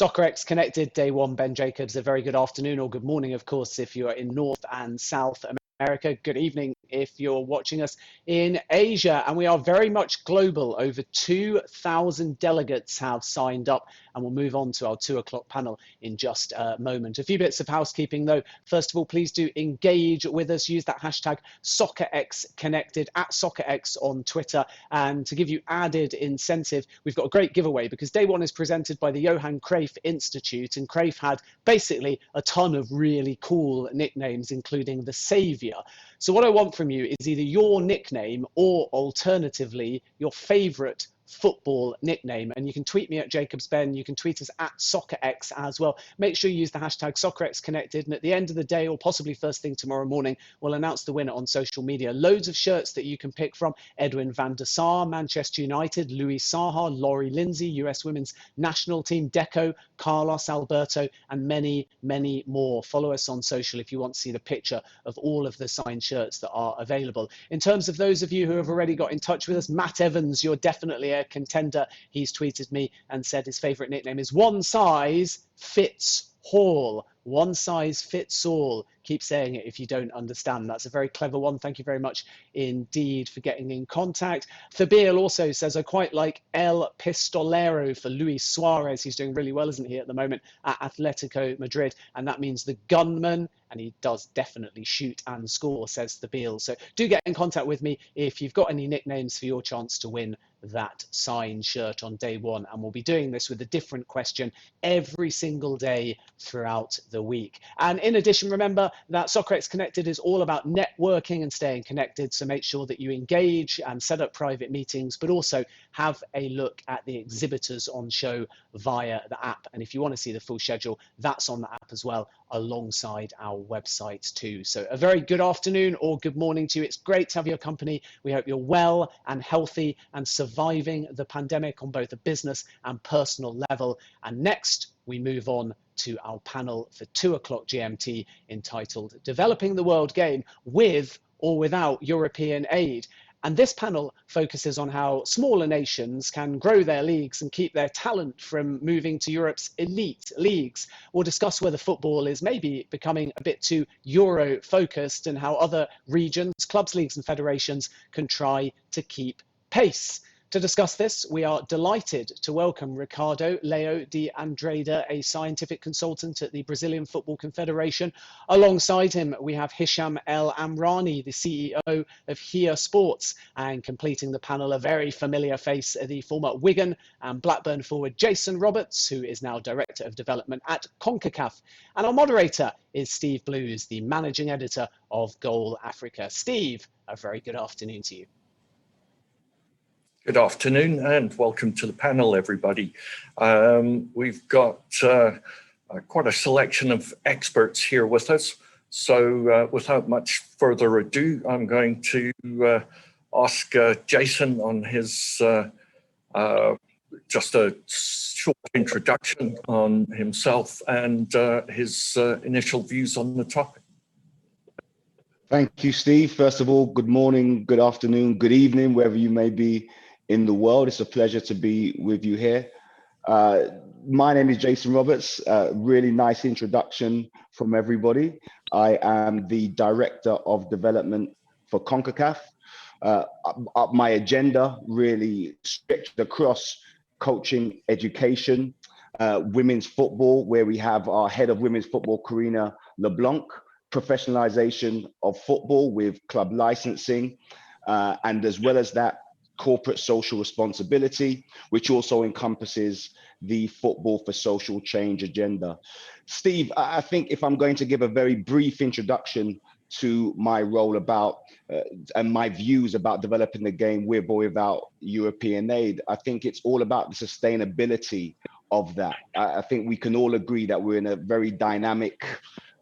Soccerex Connected, day one. Ben Jacobs, a very good afternoon or good morning, of course, if you're in North and South America. Good evening if you're watching us in Asia. And we are very much global. Over 2,000 delegates have signed up, and we'll move on to our 2 o'clock panel in just a moment. A few bits of housekeeping, though. First of all, please do engage with us. Use that hashtag Soccerex Connected at Soccerex on Twitter. And to give you added incentive, we've got a great giveaway because day one is presented by the Johan Cruyff Institute, and Cruyff had basically a ton of really cool nicknames, including the Saviour. So what I want from you is either your nickname or alternatively your favourite football nickname, and you can tweet me at JacobsBen. You can tweet us at SoccerX as well. Make sure you use the hashtag Soccerex Connected, and at the end of the day, or possibly first thing tomorrow morning, we'll announce the winner on social media. Loads of shirts that you can pick from: Edwin van der Sar, Manchester United; Louis Saha, Laurie Lindsay, US Women's National Team; Deco, Carlos Alberto, and many, many more. Follow us on social if you want to see the picture of all of the signed shirts that are available. In terms of those of you who have already got in touch with us, Matt Evans, you're definitely a contender. He's tweeted me and said his favorite nickname is One Size Fits All. One size fits all. Keep saying it if you don't understand. That's a very clever one. Thank you very much indeed for getting in contact. Fabil also says, I quite like El Pistolero for Luis Suarez. He's doing really well, isn't he, at the moment at Atletico Madrid? And that means the gunman. And he does definitely shoot and score, says Fabil. So do get in contact with me if you've got any nicknames for your chance to win that signed shirt on day one. And we'll be doing this with a different question every single day throughout the week. And in addition, remember that Soccerex Connected is all about networking and staying connected. So make sure that you engage and set up private meetings, but also have a look at the exhibitors on show via the app. And if you want to see the full schedule, that's on the app as well, alongside our website too. So a very good afternoon or good morning to you. It's great to have your company. We hope you're well and healthy and surviving the pandemic on both a business and personal level. And next, we move on to our panel for 2 o'clock GMT, entitled Developing the World Game with or Without European Aid. And this panel focuses on how smaller nations can grow their leagues and keep their talent from moving to Europe's elite leagues. We'll discuss whether football is maybe becoming a bit too Euro-focused and how other regions, clubs, leagues and federations can try to keep pace. To discuss this, we are delighted to welcome Ricardo Leao de Andrade, a scientific consultant at the Brazilian Football Confederation. Alongside him, we have Hicham El Amrani, the CEO of Here Sports, and completing the panel, a very familiar face, the former Wigan and Blackburn forward Jason Roberts, who is now Director of Development at Concacaf. And our moderator is Steve Blues, the Managing Editor of Goal Africa. Steve, a very good afternoon to you. Good afternoon and welcome to the panel, everybody. We've got quite a selection of experts here with us. So without much further ado, I'm going to ask Jason on his just a short introduction on himself and his initial views on the topic. Thank you, Steve. First of all, good morning, good afternoon, good evening, wherever you may be in the world. It's a pleasure to be with you here. My name is Jason Roberts. Really nice introduction from everybody. I am the Director of Development for Concacaf. My agenda really stretched across coaching, education, women's football, where we have our head of women's football, Karina LeBlanc, professionalization of football with club licensing, and as well as that, corporate social responsibility, which also encompasses the Football for Social Change agenda. Steve, I think if I'm going to give a very brief introduction to my role about and my views about developing the game with or without European aid, I think it's all about the sustainability of that. I think we can all agree that we're in a very dynamic,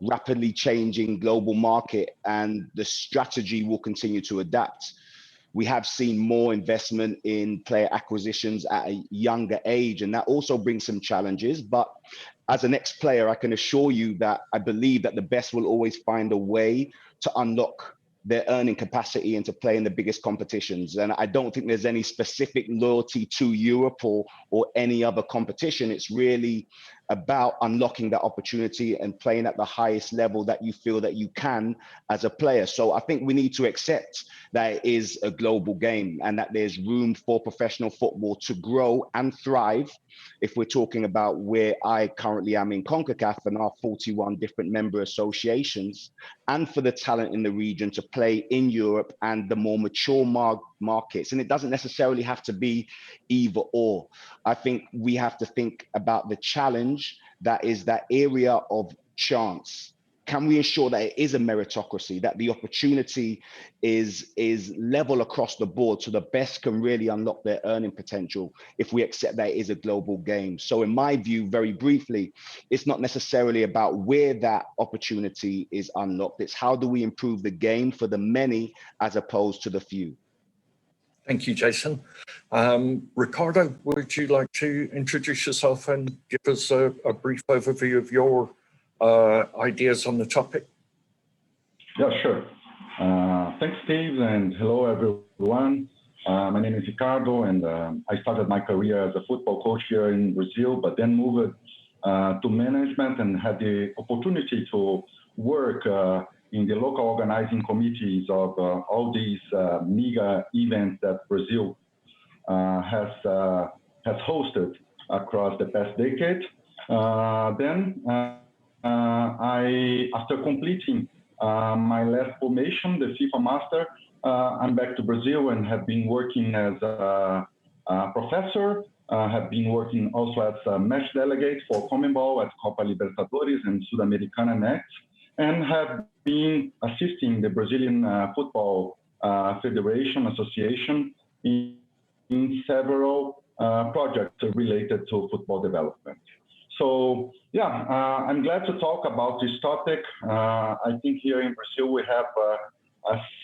rapidly changing global market, and the strategy will continue to adapt. We have seen more investment in player acquisitions at a younger age, and that also brings some challenges. But as an ex-player, I can assure you that I believe that the best will always find a way to unlock their earning capacity and to play in the biggest competitions. And I don't think there's any specific loyalty to Europe or any other competition. It's really about unlocking that opportunity and playing at the highest level that you feel that you can as a player. So I think we need to accept that it is a global game and that there's room for professional football to grow and thrive. If we're talking about where I currently am in Concacaf and our 41 different member associations, and for the talent in the region to play in Europe and the more mature markets. And it doesn't necessarily have to be either or. I think we have to think about the challenge that is that area of chance. Can we ensure that it is a meritocracy, that the opportunity is level across the board so the best can really unlock their earning potential if we accept that it is a global game? So in my view, very briefly, it's not necessarily about where that opportunity is unlocked. It's how do we improve the game for the many as opposed to the few. Thank you, Jason. Ricardo, would you like to introduce yourself and give us a brief overview of your ideas on the topic? Yeah, sure. Thanks, Steve, and hello, everyone. My name is Ricardo, and I started my career as a football coach here in Brazil, but then moved to management and had the opportunity to work in the local organizing committees of all these mega events that Brazil has hosted across the past decade. After completing my last formation, the FIFA Master, I'm back to Brazil and have been working as a professor, have been working also as a match delegate for CONMEBOL at Copa Libertadores and Sudamericana Next, and have been assisting the Brazilian Football Federation Association in several projects related to football development. So, yeah, I'm glad to talk about this topic. I think here in Brazil we have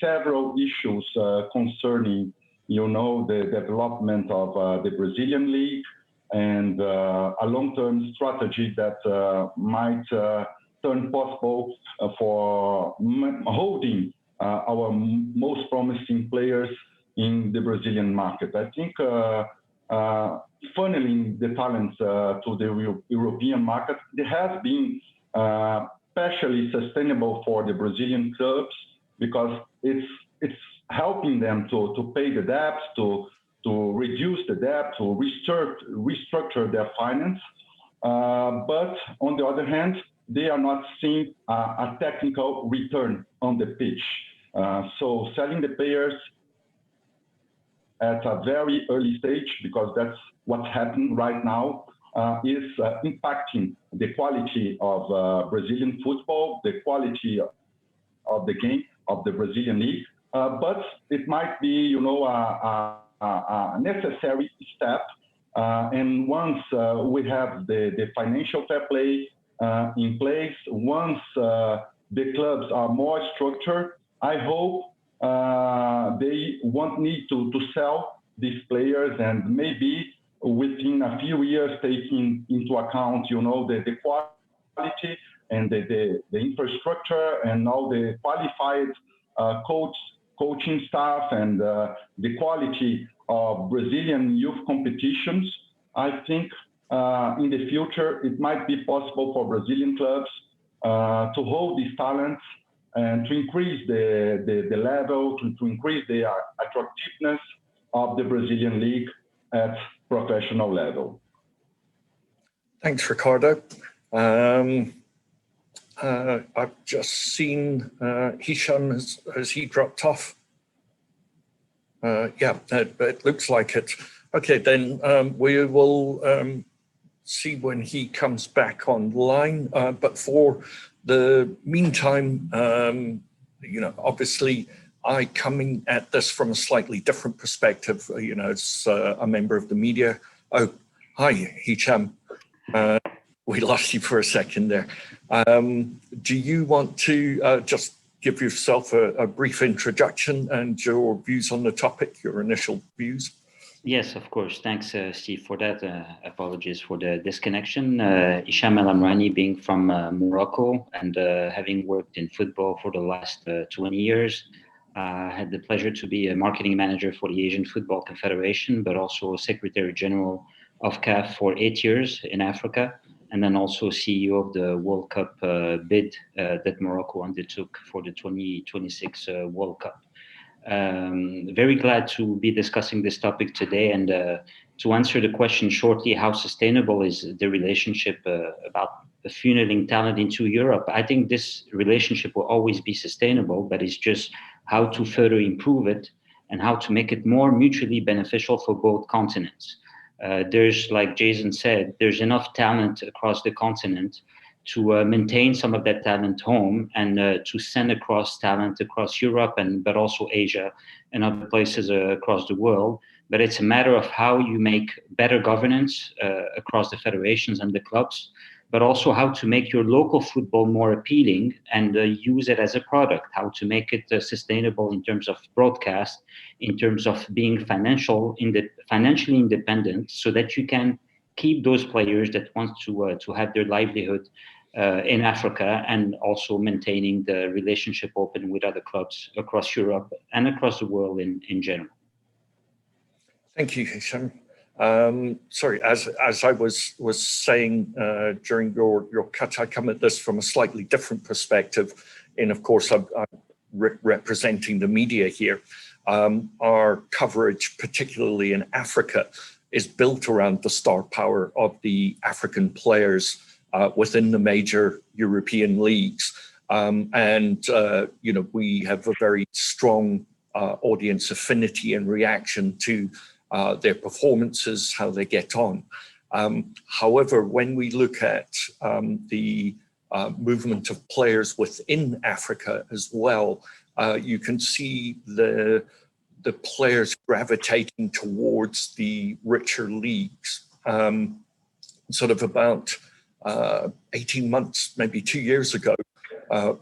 several issues concerning, the development of the Brazilian league and a long-term strategy that might turn possible for holding our most promising players in the Brazilian market. I think funneling the talents to the European market, it has been especially sustainable for the Brazilian clubs because it's helping them to pay the debt, to reduce the debt, to restructure their finance. But on the other hand, they are not seeing a technical return on the pitch. So selling the players at a very early stage, because that's what's happening right now, is impacting the quality of Brazilian football, the quality of the game of the Brazilian league. But it might be, a necessary step. And once we have the financial fair play in place, once the clubs are more structured, I hope they won't need to sell these players, and maybe within a few years taking into account, the quality and the infrastructure and all the qualified coaching staff and the quality of Brazilian youth competitions, I think in the future it might be possible for Brazilian clubs to hold these talents and to increase the level, to increase the attractiveness of the Brazilian league at professional level. Thanks, Ricardo. I've just seen Hicham, has he dropped off? Yeah, it looks like it. Okay, then we will see when he comes back online. But for the meantime, obviously I coming at this from a slightly different perspective, as a member of the media. Oh, hi, Hicham. We lost you for a second there. Do you want to just give yourself a brief introduction and your views on the topic, your initial views? Yes, of course. Thanks, Steve, for that. Apologies for the disconnection. Hicham El Amrani, being from Morocco and having worked in football for the last 20 years. Had the pleasure to be a marketing manager for the Asian Football Confederation, but also Secretary General of CAF for 8 years in Africa. and then also CEO of the World Cup bid that Morocco undertook for the 2026 World Cup. Very glad to be discussing this topic today, and to answer the question shortly, how sustainable is the relationship about funneling talent into Europe? I think this relationship will always be sustainable, but it's just how to further improve it and how to make it more mutually beneficial for both continents. There's, like Jason said, there's enough talent across the continent to maintain some of that talent home, and to send across talent across Europe, but also Asia and other places across the world. But it's a matter of how you make better governance across the federations and the clubs, but also how to make your local football more appealing and use it as a product, how to make it sustainable in terms of broadcast, in terms of being financially independent, so that you can keep those players that want to have their livelihood in Africa, and also maintaining the relationship open with other clubs across Europe and across the world in general. Thank you, Hicham. Sorry, as I was saying during your cut, I come at this from a slightly different perspective. And of course, I'm representing the media here. Our coverage, particularly in Africa, is built around the star power of the African players within the major European leagues. We have a very strong audience affinity and reaction to their performances, how they get on. However, when we look at the movement of players within Africa as well, you can see the players gravitating towards the richer leagues. Sort of about 18 months, maybe 2 years ago,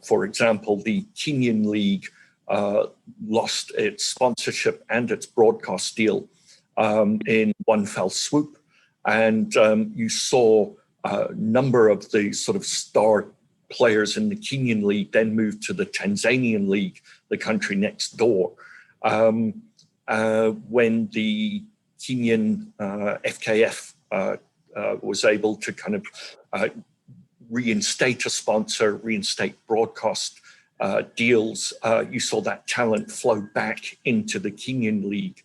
for example, the Kenyan League lost its sponsorship and its broadcast deal in one fell swoop. And you saw a number of the sort of star players in the Kenyan League then move to the Tanzanian League, the country next door. When the Kenyan FKF was able to kind of reinstate a sponsor, reinstate broadcast deals, you saw that talent flow back into the Kenyan League.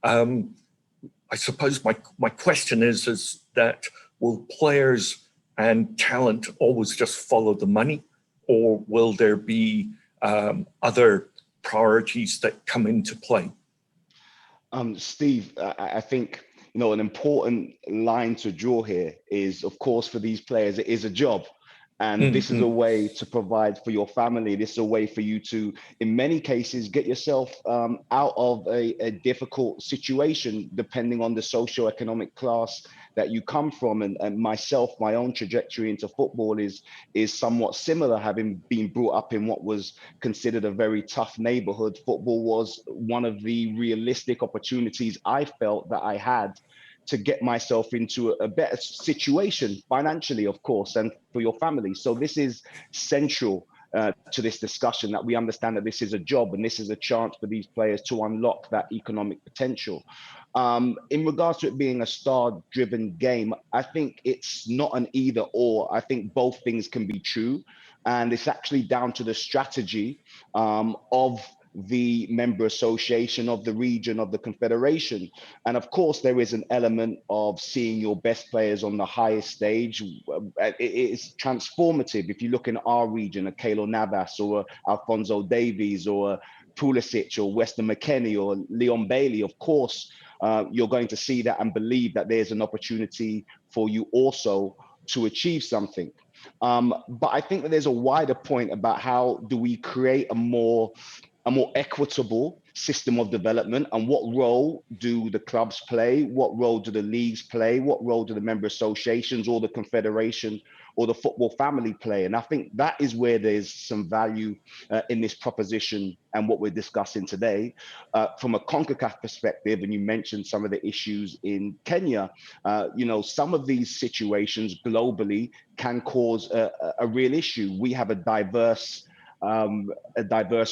I suppose my question is that will players and talent always just follow the money, or will there be other priorities that come into play? Steve, I think an important line to draw here is, of course, for these players, it is a job. And this is a way to provide for your family. This is a way for you to, in many cases, get yourself out of a difficult situation, depending on the socioeconomic class that you come from. And myself, my own trajectory into football is somewhat similar, having been brought up in what was considered a very tough neighborhood. Football was one of the realistic opportunities I felt that I had to get myself into a better situation financially, of course, and for your family. So this is central to this discussion, that we understand that this is a job and this is a chance for these players to unlock that economic potential. In regards to it being a star-driven game, I think it's not an either or. I think both things can be true. And it's actually down to the strategy of the member association, of the region, of the Confederation. And of course, there is an element of seeing your best players on the highest stage. It is transformative. If you look in our region, a Keylor Navas or a Alphonso Davies or a Pulisic or Weston McKennie or Leon Bailey, of course, you're going to see that and believe that there's an opportunity for you also to achieve something. But I think that there's a wider point about how do we create a more equitable system of development, and what role do the clubs play? What role do the leagues play? What role do the member associations or the confederation or the football family play? And I think that is where there's some value in this proposition and what we're discussing today. From a Concacaf perspective, and you mentioned some of the issues in Kenya, some of these situations globally can cause a real issue. We have a diverse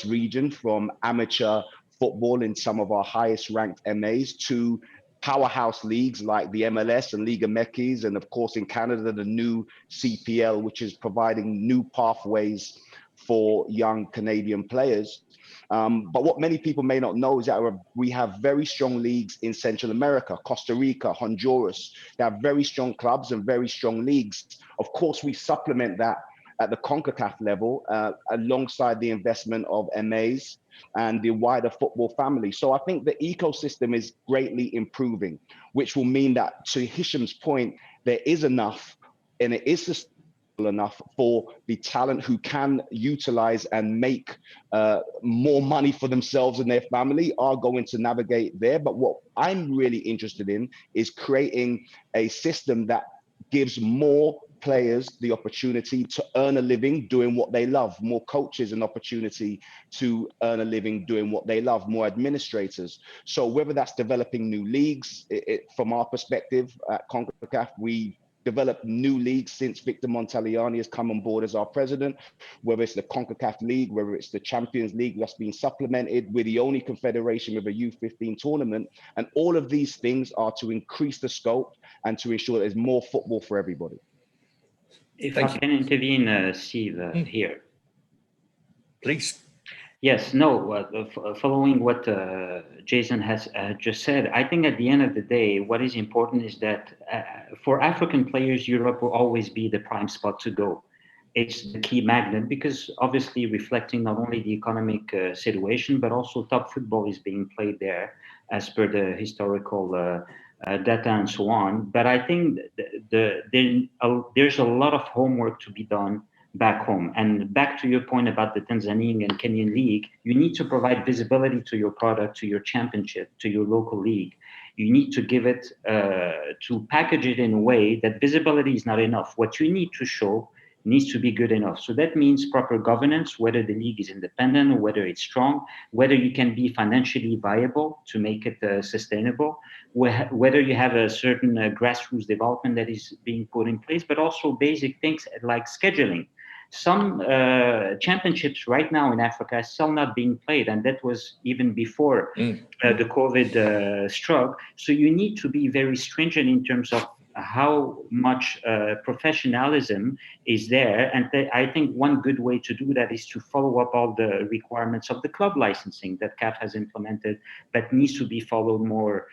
region, from amateur football in some of our highest ranked MAs to powerhouse leagues like the MLS and Liga MX, and of course in Canada, the new CPL, which is providing new pathways for young Canadian players. But what many people may not know is that we have very strong leagues in Central America, Costa Rica, Honduras. They have very strong clubs and very strong leagues. Of course, we supplement that at the Concacaf level, alongside the investment of MAs and the wider football family. So I think the ecosystem is greatly improving, which will mean that, to Hicham's point, there is enough, and it is sustainable enough for the talent who can utilize and make more money for themselves and their family are going to navigate there. But what I'm really interested in is creating a system that gives more players the opportunity to earn a living doing what they love, more coaches an opportunity to earn a living doing what they love, more administrators. So whether that's developing new leagues, from our perspective at CONCACAF, we developed new leagues since Victor Montaliani has come on board as our president, whether it's the CONCACAF League, whether it's the Champions League that's been supplemented. We're the only confederation with a U15 tournament. And all of these things are to increase the scope and to ensure there's more football for everybody. If I can intervene, Steve, here. Please. Yes, no, following what Jason has just said, I think at the end of the day, what is important is that for African players, Europe will always be the prime spot to go. It's the key magnet because obviously reflecting not only the economic situation, but also top football is being played there as per the historical data and so on. But I think there's a lot of homework to be done back home. And back to your point about the Tanzanian and Kenyan league, you need to provide visibility to your product, to your championship, to your local league. You need to give it, to package it in a way that visibility is not enough. What you need to show needs to be good enough. So that means proper governance, whether the league is independent or whether it's strong, whether you can be financially viable to make it sustainable, whether you have a certain grassroots development that is being put in place, but also basic things like scheduling. Some championships right now in Africa are still not being played, and that was even before the COVID struck. So you need to be very stringent in terms of how much professionalism is there. And I think one good way to do that is to follow up all the requirements of the club licensing that CAF has implemented, but needs to be followed more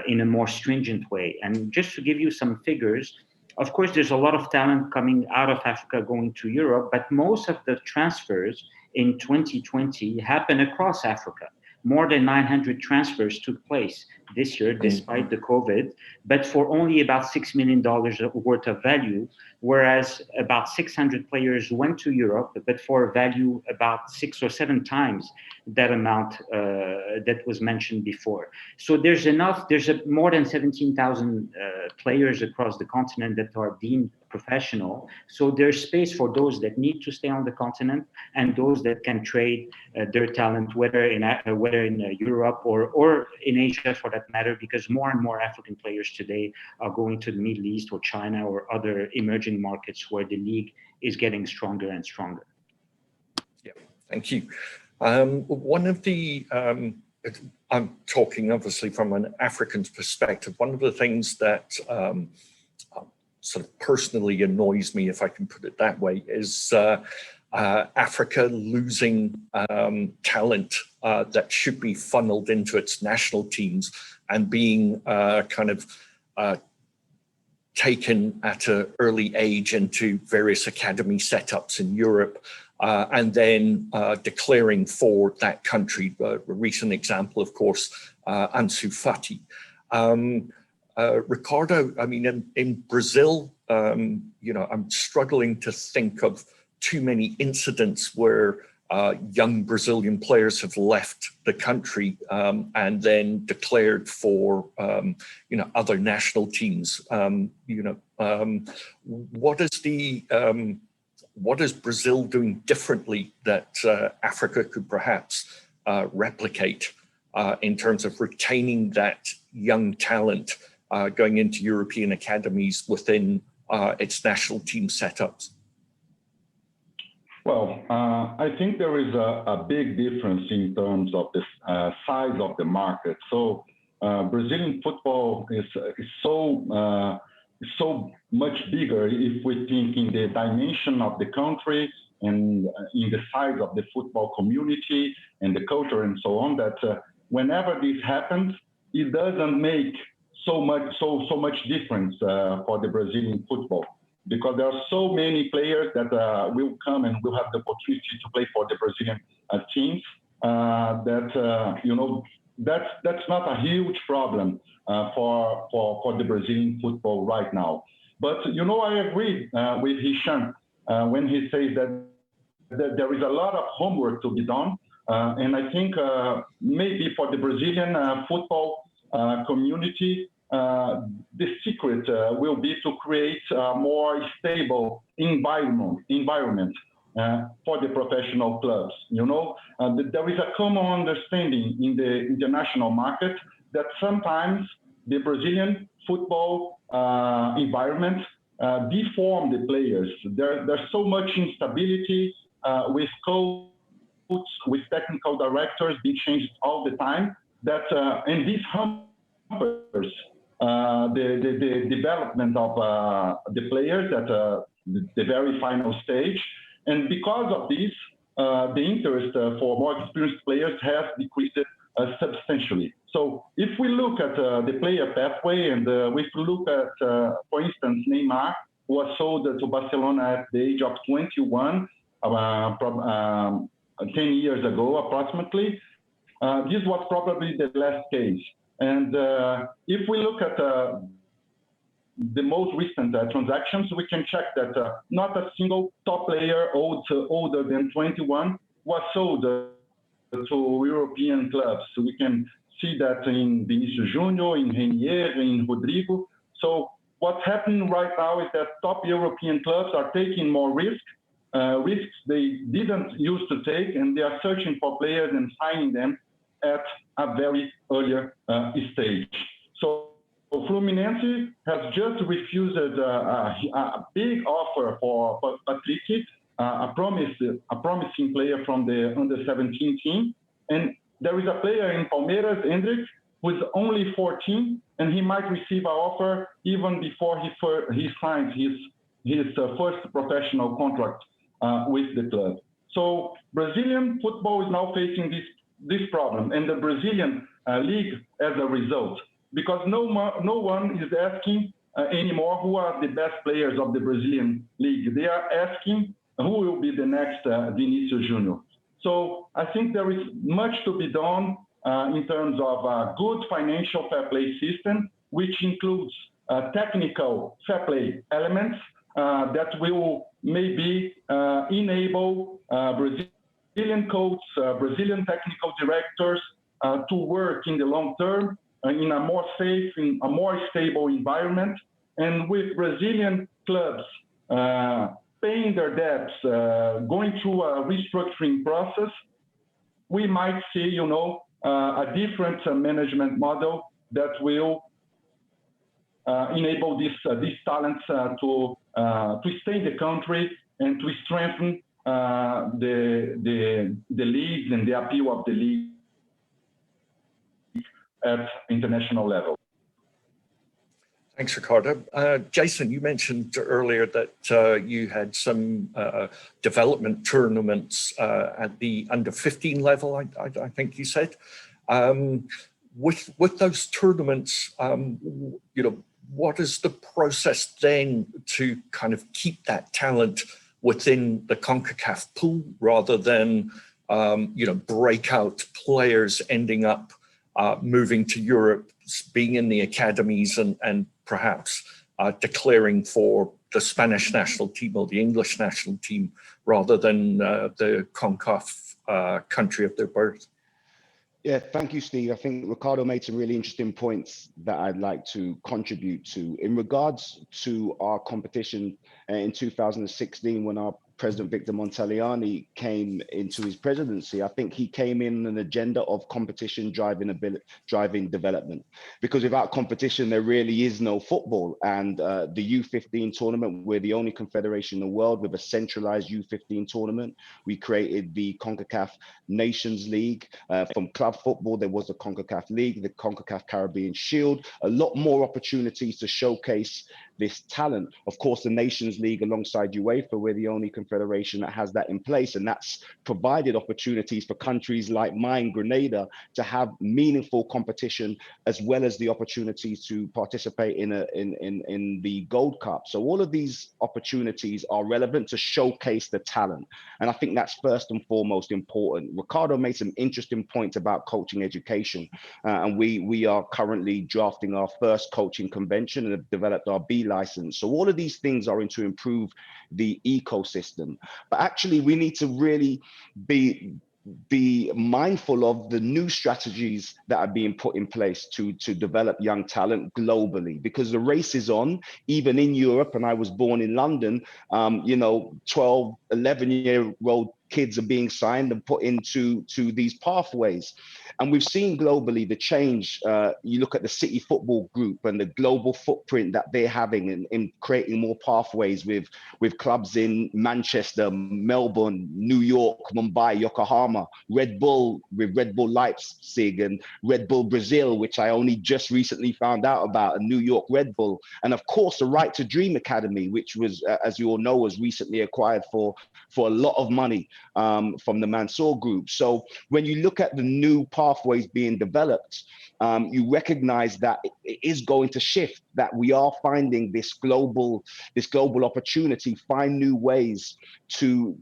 in a more stringent way. And just to give you some figures, of course, there's a lot of talent coming out of Africa going to Europe, but most of the transfers in 2020 happen across Africa. More than 900 transfers took place this year, despite the COVID, but for only about $6 million worth of value, whereas about 600 players went to Europe, but for a value about 6 or 7 times that amount that was mentioned before. So there's more than 17,000 players across the continent that are deemed professional. So there's space for those that need to stay on the continent and those that can trade their talent, whether in Europe or in Asia for that matter, because more and more African players today are going to the Middle East or China or other emerging markets where the league is getting stronger and stronger. Yeah, thank you. One of the, I'm talking obviously from an African's perspective, one of the things that sort of personally annoys me, if I can put it that way, is Africa losing talent that should be funneled into its national teams and being kind of taken at an early age into various academy setups in Europe and then declaring for that country. A recent example, of course, Ansu Fati. Ricardo, I mean, in Brazil, I'm struggling to think of too many incidents where young Brazilian players have left the country and then declared for, other national teams. What is Brazil doing differently that Africa could perhaps replicate in terms of retaining that young talent going into European academies within its national team setups? Well, I think there is a big difference in terms of the size of the market. So Brazilian football is so much bigger if we think in the dimension of the country and in the size of the football community and the culture and so on, that whenever this happens, it doesn't make so much difference for the Brazilian football, because there are so many players that will come and will have the opportunity to play for the Brazilian teams that's not a huge problem for the Brazilian football right now. But I agree with Hicham when he says that there is a lot of homework to be done, and I think maybe for the Brazilian football community, the secret will be to create a more stable environment for the professional clubs. There is a common understanding in the international market that sometimes the Brazilian football environment deform the players. There's so much instability with coaches, with technical directors being changed all the time, that and this hampers the development of the players at the very final stage. And because of this, the interest for more experienced players has decreased substantially. So if we look at the player pathway, and if we look at, for instance, Neymar was sold to Barcelona at the age of 21, 10 years ago approximately. This was probably the last case. And if we look at the most recent transactions, we can check that not a single top player older than 21 was sold to European clubs. So we can see that in Vinicius Junior, in Renier, in Rodrigo. So what's happening right now is that top European clubs are taking more risks they didn't used to take, and they are searching for players and signing them at a very earlier stage. So Fluminense has just refused a big offer for Patrick, a promising player from the under-17 team. And there is a player in Palmeiras, Hendrick, who is only 14, and he might receive an offer even before he signs his first professional contract with the club. So Brazilian football is now facing this problem, and the Brazilian league as a result, because no one is asking anymore who are the best players of the Brazilian league. They are asking who will be the next Vinicius Junior. So I think there is much to be done in terms of a good financial fair play system, which includes technical fair play elements that will maybe enable Brazilian coaches, Brazilian technical directors to work in the long term in a more safe, in a more stable environment, and with Brazilian clubs paying their debts, going through a restructuring process, we might see, a different management model that will enable these talents to stay in the country and to strengthen the leagues and the appeal of the league at international level. Thanks, Ricardo. Jason, you mentioned earlier that you had some development tournaments at the under-15 level, I think you said. With those tournaments, what is the process then to kind of keep that talent within the Concacaf pool rather than, breakout players ending up moving to Europe, being in the academies and perhaps declaring for the Spanish national team or the English national team rather than the Concacaf country of their birth? Yeah, thank you, Steve. I think Ricardo made some really interesting points that I'd like to contribute to. In regards to our competition in 2016, when our President Victor Montagliani came into his presidency, I think he came in an agenda of competition driving development. Because without competition, there really is no football. And the U15 tournament, we're the only confederation in the world with a centralized U15 tournament. We created the Concacaf Nations League. From club football, there was the Concacaf League, the Concacaf Caribbean Shield, a lot more opportunities to showcase this talent. Of course, the Nations League alongside UEFA, we're the only confederation that has that in place, and that's provided opportunities for countries like mine, Grenada, to have meaningful competition, as well as the opportunities to participate in the Gold Cup. So all of these opportunities are relevant to showcase the talent, and I think that's first and foremost important. Ricardo made some interesting points about coaching education, and we are currently drafting our first coaching convention and have developed our B license. So all of these things are to improve the ecosystem. But actually, we need to really be mindful of the new strategies that are being put in place to develop young talent globally, because the race is on, even in Europe. And I was born in London, 12, 11-year-old kids are being signed and put into these pathways. And we've seen globally the change. You look at the City Football Group and the global footprint that they're having in creating more pathways with clubs in Manchester, Melbourne, New York, Mumbai, Yokohama, Red Bull with Red Bull Leipzig, and Red Bull Brazil, which I only just recently found out about, and New York Red Bull. And of course, the Right to Dream Academy, which was, as you all know, was recently acquired for a lot of money from the Mansour Group. So when you look at the new pathways being developed, you recognize that it is going to shift, that we are finding this global opportunity, find new ways to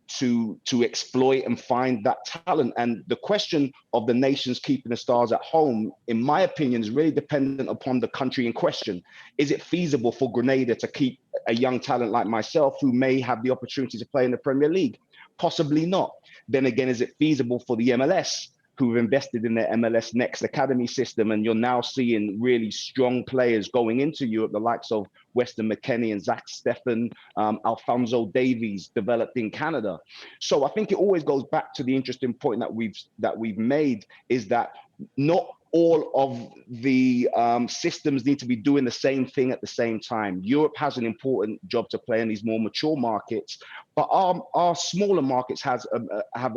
exploit and find that talent. And the question of the nations keeping the stars at home, in my opinion, is really dependent upon the country in question. Is it feasible for Grenada to keep a young talent like myself who may have the opportunity to play in the Premier League? Possibly not. Then again, is it feasible for the MLS, who have invested in their MLS Next Academy system? And you're now seeing really strong players going into Europe, the likes of Weston McKennie and Zach Steffen, Alphonso Davies, developed in Canada. So I think it always goes back to the interesting point that we've made, is that not all of the systems need to be doing the same thing at the same time. Europe has an important job to play in these more mature markets, but our smaller markets have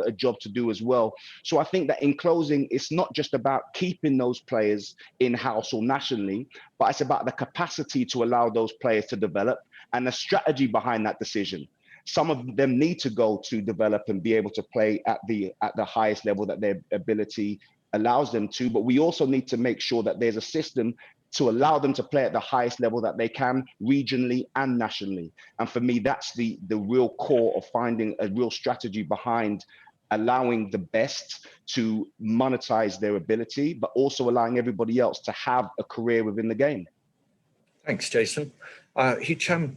a job to do as well. So I think that in closing, it's not just about keeping those players in-house or nationally, but it's about the capacity to allow those players to develop and the strategy behind that decision. Some of them need to go to develop and be able to play at the highest level that their ability allows them to, but we also need to make sure that there's a system to allow them to play at the highest level that they can, regionally and nationally. And for me, that's the real core of finding a real strategy behind allowing the best to monetize their ability, but also allowing everybody else to have a career within the game. Thanks, Jason. Hicham,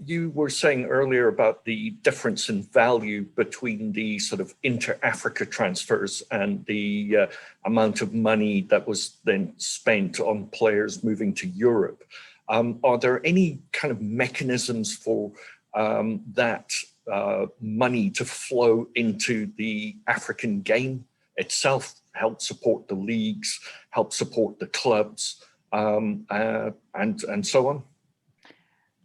you were saying earlier about the difference in value between the sort of inter-Africa transfers and the amount of money that was then spent on players moving to Europe. Are there any kind of mechanisms for that money to flow into the African game itself, help support the leagues, help support the clubs, and so on?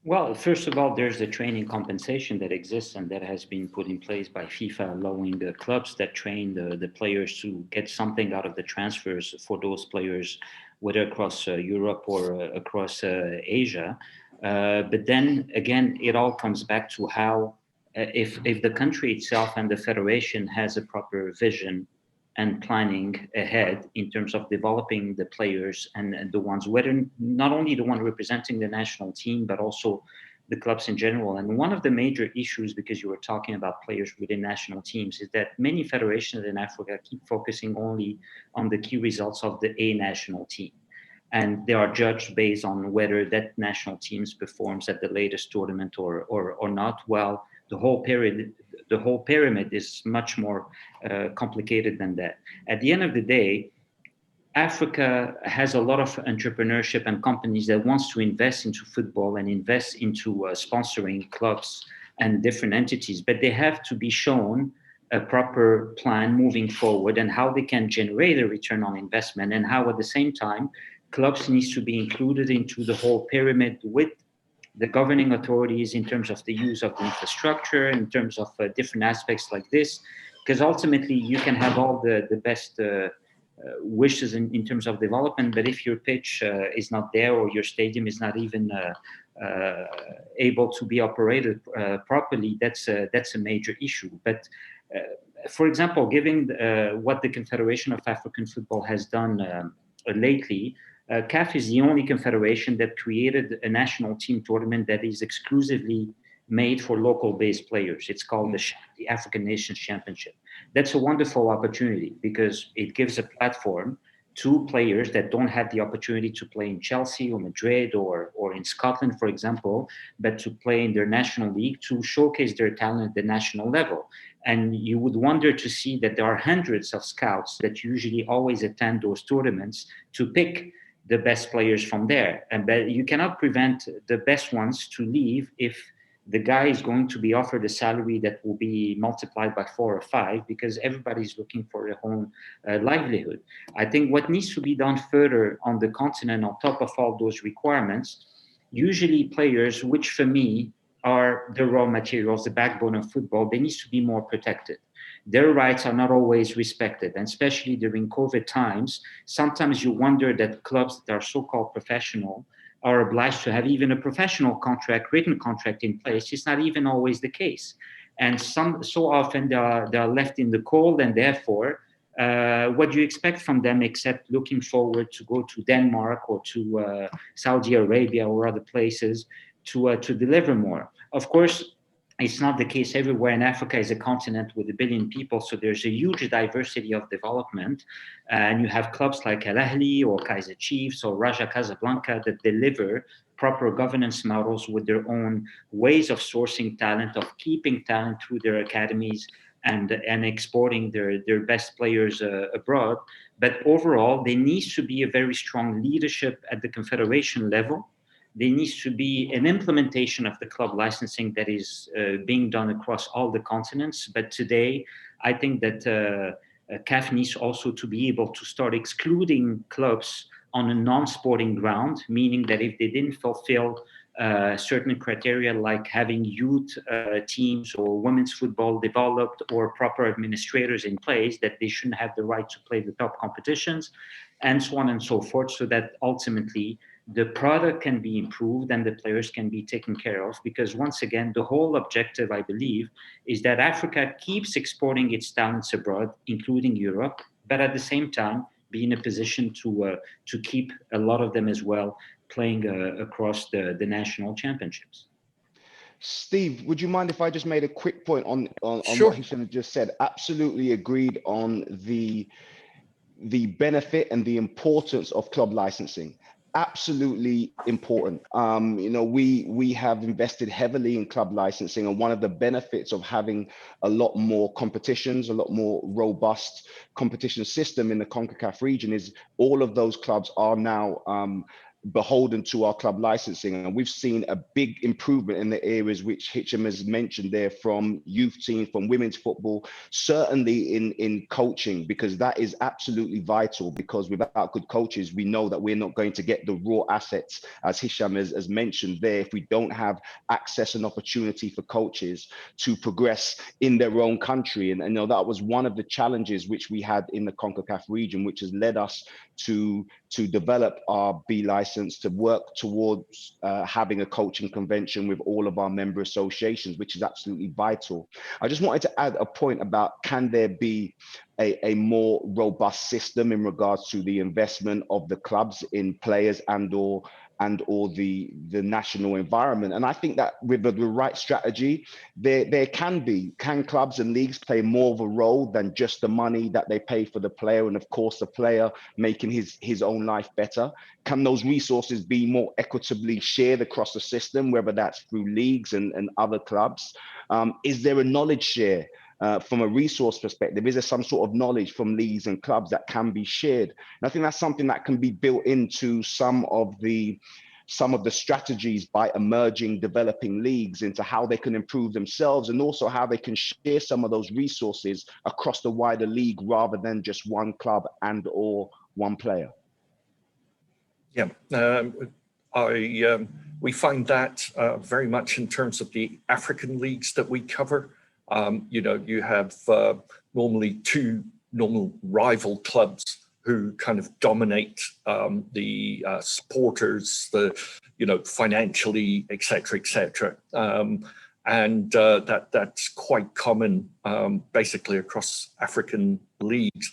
Well, first of all, there's the training compensation that exists and that has been put in place by FIFA, allowing the clubs that train the players to get something out of the transfers for those players, whether across Europe or across Asia. But then again, it all comes back to how, if the country itself and the federation has a proper vision and planning ahead in terms of developing the players and the ones, whether not only the one representing the national team, but also the clubs in general. And one of the major issues, because you were talking about players within national teams, is that many federations in Africa keep focusing only on the key results of the A national team. And they are judged based on whether that national team performs at the latest tournament or not. Well, the whole pyramid is much more complicated than that. At the end of the day, Africa has a lot of entrepreneurship and companies that wants to invest into football and invest into sponsoring clubs and different entities, but they have to be shown a proper plan moving forward and how they can generate a return on investment, and how at the same time clubs needs to be included into the whole pyramid with the governing authorities in terms of the use of the infrastructure, in terms of different aspects like this, because ultimately you can have all the best wishes in terms of development, but if your pitch is not there, or your stadium is not even able to be operated properly, that's a major issue. But for example, given what the Confederation of African Football has done lately, CAF is the only confederation that created a national team tournament that is exclusively made for local-based players. It's called the African Nations Championship. That's a wonderful opportunity because it gives a platform to players that don't have the opportunity to play in Chelsea or Madrid or in Scotland, for example, but to play in their national league, to showcase their talent at the national level. And you would wonder to see that there are hundreds of scouts that usually always attend those tournaments to pick the best players from there. But you cannot prevent the best ones to leave if the guy is going to be offered a salary that will be multiplied by 4 or 5, because everybody's looking for their own livelihood. I think what needs to be done further on the continent, on top of all those requirements, usually players, which for me are the raw materials, the backbone of football, they need to be more protected. Their rights are not always respected, and especially during COVID times, sometimes you wonder that clubs that are so-called professional are obliged to have even a professional contract, written contract in place. It's not even always the case. And so often they are left in the cold, and therefore, what do you expect from them except looking forward to go to Denmark or to Saudi Arabia or other places to deliver more? Of course, it's not the case everywhere, and Africa is a continent with 1 billion people, so there's a huge diversity of development. And you have clubs like Al Ahly or Kaizer Chiefs or Raja Casablanca that deliver proper governance models with their own ways of sourcing talent, of keeping talent through their academies, and exporting their best players abroad. But overall, there needs to be a very strong leadership at the confederation level. There needs to be an implementation of the club licensing that is being done across all the continents. But today, I think that CAF needs also to be able to start excluding clubs on a non-sporting ground, meaning that if they didn't fulfill certain criteria like having youth teams or women's football developed or proper administrators in place, that they shouldn't have the right to play the top competitions, and so on and so forth, so that ultimately the product can be improved and the players can be taken care of. Because once again, the whole objective, I believe, is that Africa keeps exporting its talents abroad, including Europe, but at the same time be in a position to keep a lot of them as well playing across the national championships. Steve, would you mind if I just made a quick point on Sure. what Hicham just said? Absolutely agreed on the benefit and the importance of club licensing. Absolutely important. We have invested heavily in club licensing, and one of the benefits of having a lot more competitions, a lot more robust competition system in the Concacaf region is all of those clubs are now beholden to our club licensing, and we've seen a big improvement in the areas which Hicham has mentioned there, from youth teams, from women's football, certainly in coaching, because that is absolutely vital, because without good coaches, we know that we're not going to get the raw assets, as Hicham has mentioned there, if we don't have access and opportunity for coaches to progress in their own country. And that was one of the challenges which we had in the CONCACAF region, which has led us to develop our B license, to work towards having a coaching convention with all of our member associations, which is absolutely vital. I just wanted to add a point about, can there be a more robust system in regards to the investment of the clubs in players and or the national environment? And I think that with the right strategy, there can clubs and leagues play more of a role than just the money that they pay for the player, and of course the player making his own life better. Can those resources be more equitably shared across the system, whether that's through leagues and other clubs? Is there a knowledge share? From a resource perspective, is there some sort of knowledge from leagues and clubs that can be shared? And I think that's something that can be built into some of the some of the strategies by emerging developing leagues into how they can improve themselves, and also how they can share some of those resources across the wider league rather than just one club and or one player? Yeah, we find that very much in terms of the African leagues that we cover. You have normally two normal rival clubs who kind of dominate the supporters, financially, et cetera, and that's quite common basically across African leagues.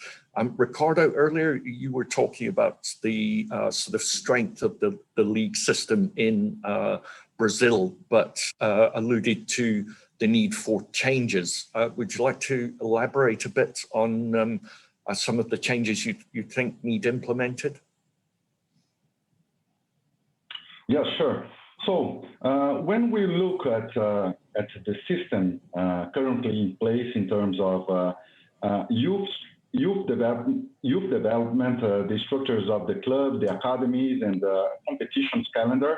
Ricardo, earlier you were talking about the sort of strength of the league system in Brazil, but alluded to the need for changes. Would you like to elaborate a bit on some of the changes you think need implemented? Yeah, sure. So when we look at the system currently in place in terms of youth development, the structures of the club, the academies, and the competitions calendar,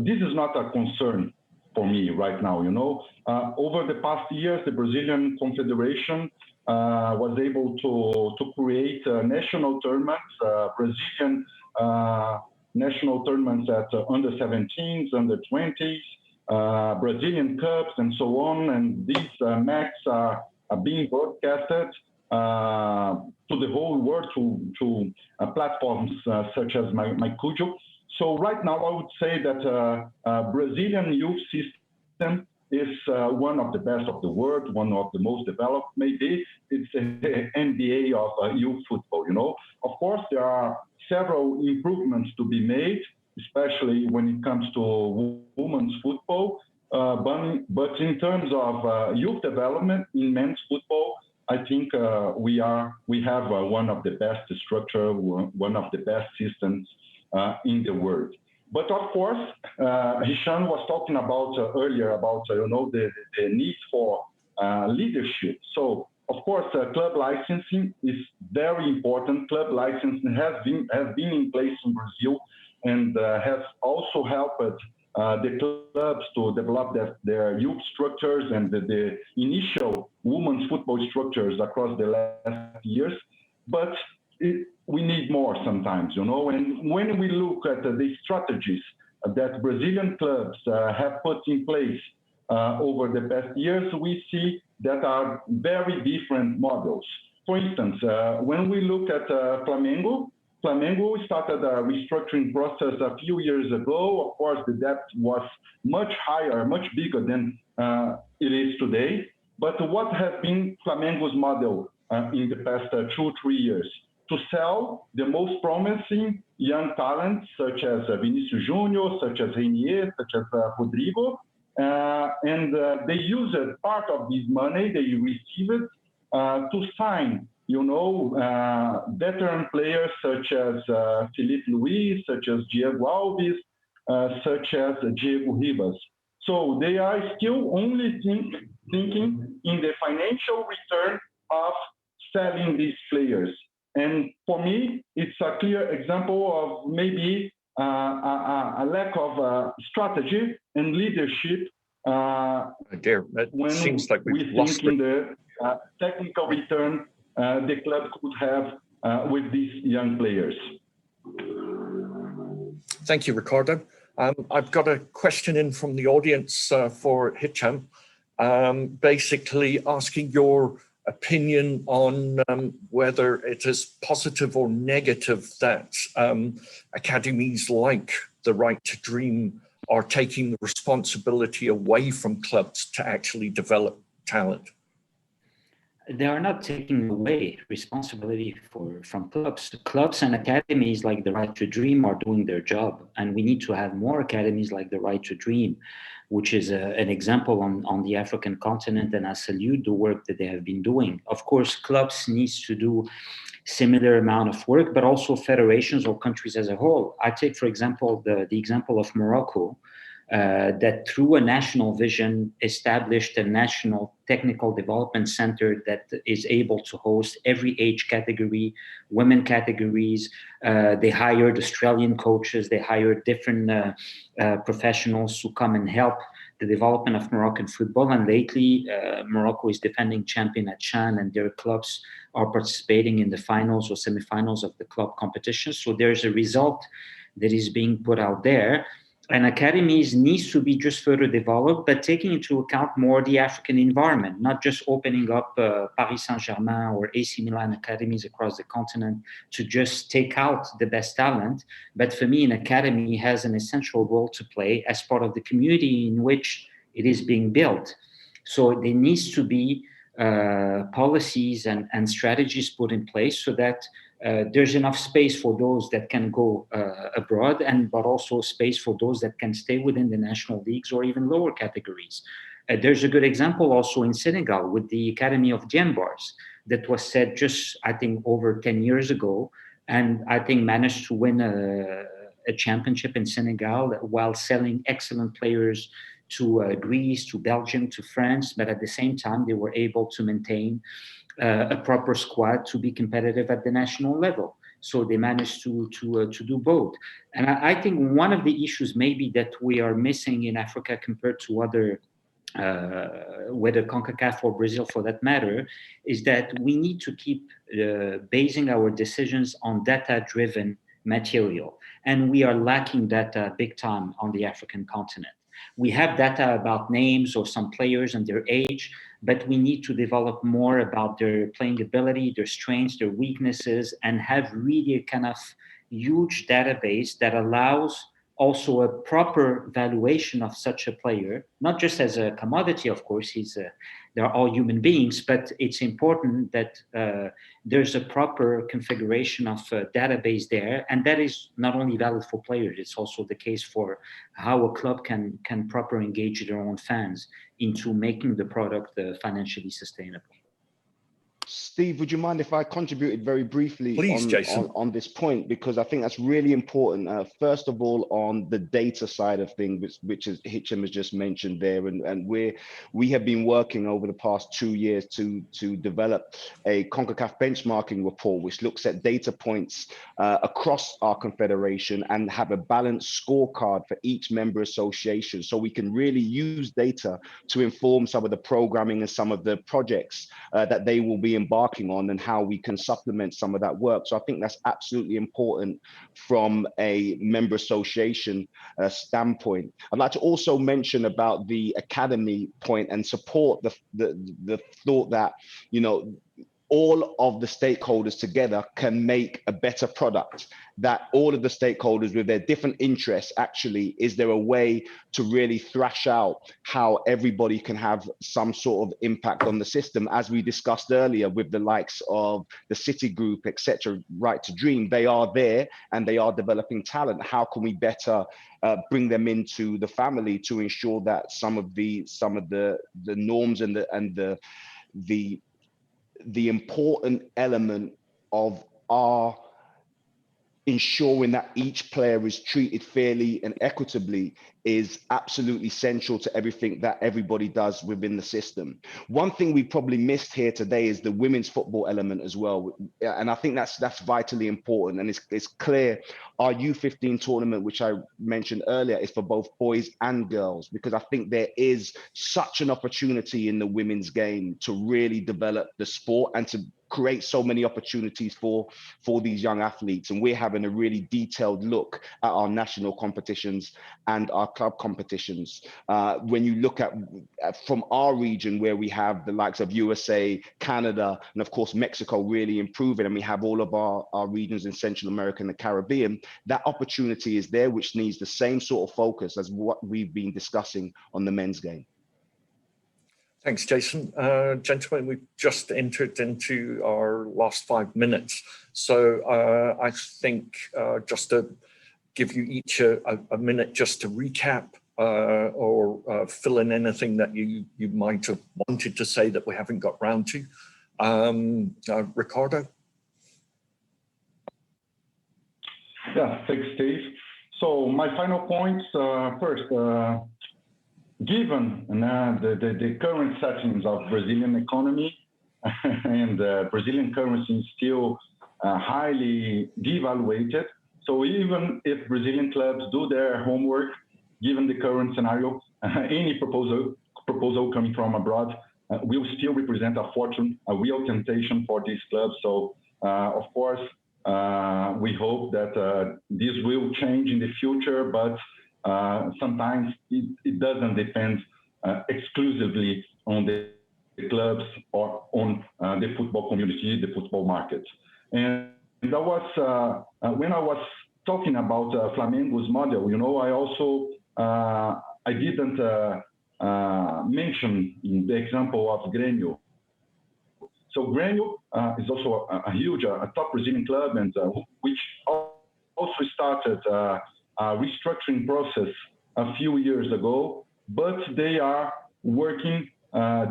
this is not a concern for me right now. Over the past years, the Brazilian Confederation was able to create national tournaments, Brazilian national tournaments at under 17s, under 20s, Brazilian Cups, and so on. And these matches are being broadcasted to the whole world, to platforms such as MyCujo. So right now, I would say that Brazilian youth system is one of the best of the world, one of the most developed, maybe. It's the NBA of youth football, Of course, there are several improvements to be made, especially when it comes to women's football. But in terms of youth development in men's football, I think we have one of the best structure, one of the best systems in the world. But of course, Hicham was talking about earlier about the need for leadership. So of course, club licensing is very important. Club licensing has been in place in Brazil and has also helped the clubs to develop their youth structures and the initial women's football structures across the last years. But we need more sometimes, And when we look at the strategies that Brazilian clubs have put in place over the past years, we see that are very different models. For instance, when we look at Flamengo started a restructuring process a few years ago. Of course, the debt was much higher, much bigger than it is today. But what has been Flamengo's model in the past 2-3 years? To sell the most promising young talents, such as Vinicius Junior, such as Renier, such as Rodrigo, and they use part of this money, they receive it to sign, veteran players such as Felipe Luis, such as Diego Alves, such as Diego Ribas. So they are still only thinking in the financial return of selling these players. And for me, it's a clear example of maybe a lack of strategy and leadership. It seems like we've lost in the technical return the club could have with these young players. Thank you, Ricardo. I've got a question in from the audience for Hicham, basically asking your opinion on whether it is positive or negative that academies like the Right to Dream are taking the responsibility away from clubs to actually develop talent. They are not taking away responsibility from clubs. Clubs and academies like the Right to Dream are doing their job, and we need to have more academies like the Right to Dream, which is an example on the African continent, and I salute the work that they have been doing. Of course, clubs needs to do similar amount of work, but also federations or countries as a whole. I take, for example, the example of Morocco. that through a national vision established a national technical development center that is able to host every age category, women categories. They hired Australian coaches, they hired different professionals to come and help the development of Moroccan football. And lately, Morocco is defending champion at CHAN, and their clubs are participating in the finals or semifinals of the club competition. So there's a result that is being put out there. And academies needs to be just further developed, but taking into account more the African environment, not just opening up Paris Saint-Germain or AC Milan academies across the continent to just take out the best talent. But for me, an academy has an essential role to play as part of the community in which it is being built. So there needs to be policies and strategies put in place so that there's enough space for those that can go abroad, but also space for those that can stay within the national leagues or even lower categories. There's a good example also in Senegal with the Academy of Diembars that was set just, I think, over 10 years ago, and I think managed to win a championship in Senegal while selling excellent players to Greece, to Belgium, to France, but at the same time, they were able to maintain a proper squad to be competitive at the national level. So they managed to do both. And I think one of the issues maybe that we are missing in Africa compared to other, whether Concacaf or Brazil for that matter, is that we need to keep basing our decisions on data-driven material. And we are lacking data big time on the African continent. We have data about names or some players and their age, but we need to develop more about their playing ability, their strengths, their weaknesses, and have really a kind of huge database that allows also a proper valuation of such a player, not just as a commodity, of course, they're all human beings, but it's important that there's a proper configuration of a database there. And that is not only valid for players, it's also the case for how a club can properly engage their own fans into making the product financially sustainable. Steve, would you mind if I contributed very briefly on this point? Because I think that's really important. First of all, on the data side of things, which is Hicham has just mentioned there, and we have been working over the past 2 years to develop a Concacaf benchmarking report, which looks at data points across our confederation and have a balanced scorecard for each member association, so we can really use data to inform some of the programming and some of the projects that they will be embarking on, and how we can supplement some of that work. So I think that's absolutely important from a member association standpoint. I'd like to also mention about the academy point and support the thought that, you know, all of the stakeholders together can make a better product, that all of the stakeholders with their different interests, actually, is there a way to really thrash out how everybody can have some sort of impact on the system, as we discussed earlier with the likes of the City Group, etc., Right to Dream. They are there and they are developing talent. How can we better bring them into the family to ensure that some of the norms and the important element of our ensuring that each player is treated fairly and equitably is absolutely central to everything that everybody does within the system. One thing we probably missed here today is the women's football element as well. And I think that's vitally important. And it's clear our U15 tournament, which I mentioned earlier, is for both boys and girls, because I think there is such an opportunity in the women's game to really develop the sport and to create so many opportunities for these young athletes. And we're having a really detailed look at our national competitions and our club competitions. When you look at from our region, where we have the likes of USA, Canada, and of course Mexico really improving, and we have all of our regions in Central America and the Caribbean, that opportunity is there, which needs the same sort of focus as what we've been discussing on the men's game. Thanks, Jason. Gentlemen, we've just entered into our last 5 minutes. So I think just to give you each a minute just to recap or fill in anything that you might have wanted to say that we haven't got round to. Ricardo? Yeah, thanks, Steve. So my final points, first, given the current settings of Brazilian economy and Brazilian currency is still highly devaluated. So even if Brazilian clubs do their homework, given the current scenario, any proposal coming from abroad will still represent a fortune, a real temptation for these clubs. So of course, we hope that this will change in the future, but sometimes it doesn't depend exclusively on the clubs or on the football community, the football market. And that was, when I was talking about Flamengo's model, you know, I also, I didn't mention the example of Grêmio. So Grêmio is also a huge, a top Brazilian club, and which also started a restructuring process a few years ago, but they are working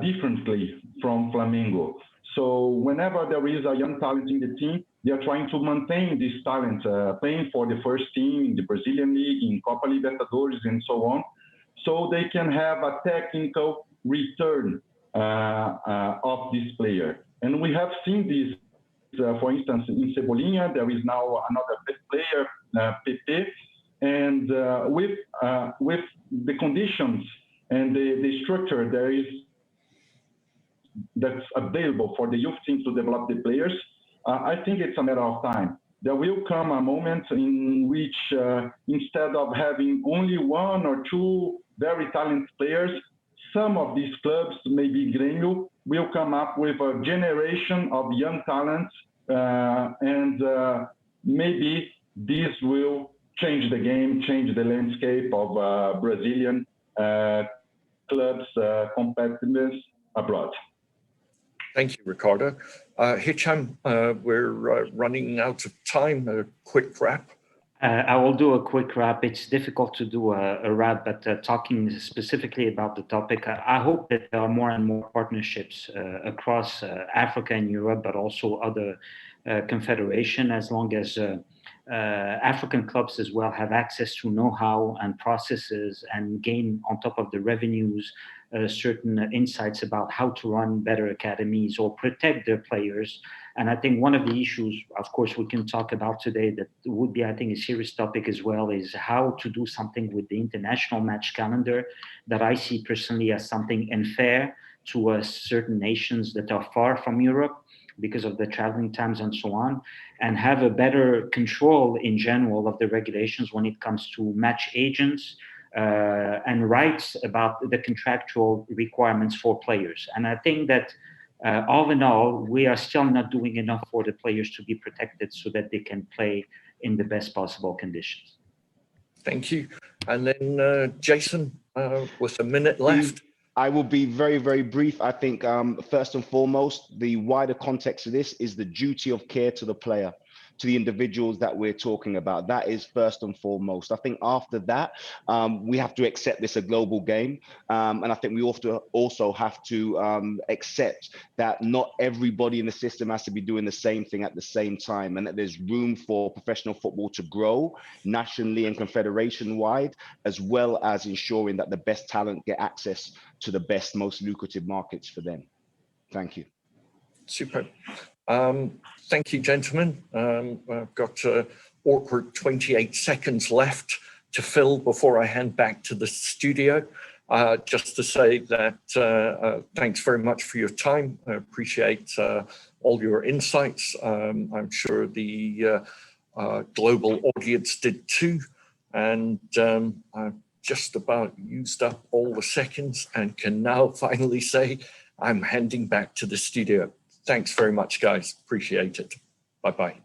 differently from Flamengo. So whenever there is a young talent in the team, they are trying to maintain this talent, playing for the first team in the Brazilian League, in Copa Libertadores, and so on, so they can have a technical return of this player. And we have seen this, for instance, in Cebolinha, there is now another player, Pepe, and with the conditions and the structure that's available for the youth teams to develop the players, I think it's a matter of time. There will come a moment in which instead of having only one or two very talented players, some of these clubs, maybe Grêmio, will come up with a generation of young talents, and maybe this will change the game, change the landscape of Brazilian clubs' competitiveness abroad. Thank you, Ricardo. Hicham, we're running out of time. A quick wrap. I will do a quick wrap. It's difficult to do a wrap, but talking specifically about the topic, I hope that there are more and more partnerships across Africa and Europe, but also other confederation, as long as African clubs as well have access to know-how and processes and gain on top of the revenues certain insights about how to run better academies or protect their players. And I think one of the issues, of course, we can talk about today that would be, I think, a serious topic as well, is how to do something with the international match calendar that I see personally as something unfair to certain nations that are far from Europe because of the traveling times and so on, and have a better control in general of the regulations when it comes to match agents and rights about the contractual requirements for players. And I think that all in all, we are still not doing enough for the players to be protected so that they can play in the best possible conditions. Thank you. And then Jason, with a minute left. I will be very, very brief. I think first and foremost, the wider context of this is the duty of care to the player, to the individuals that we're talking about. That is first and foremost. I think after that, we have to accept this a global game. And I think we also have to accept that not everybody in the system has to be doing the same thing at the same time, and that there's room for professional football to grow nationally and confederation-wide, as well as ensuring that the best talent get access to the best, most lucrative markets for them. Thank you. Super. Thank you, gentlemen. I've got awkward 28 seconds left to fill before I hand back to the studio. Just to say that thanks very much for your time. I appreciate all your insights. I'm sure the global audience did too. And I've just about used up all the seconds and can now finally say I'm handing back to the studio. Thanks very much, guys. Appreciate it. Bye-bye.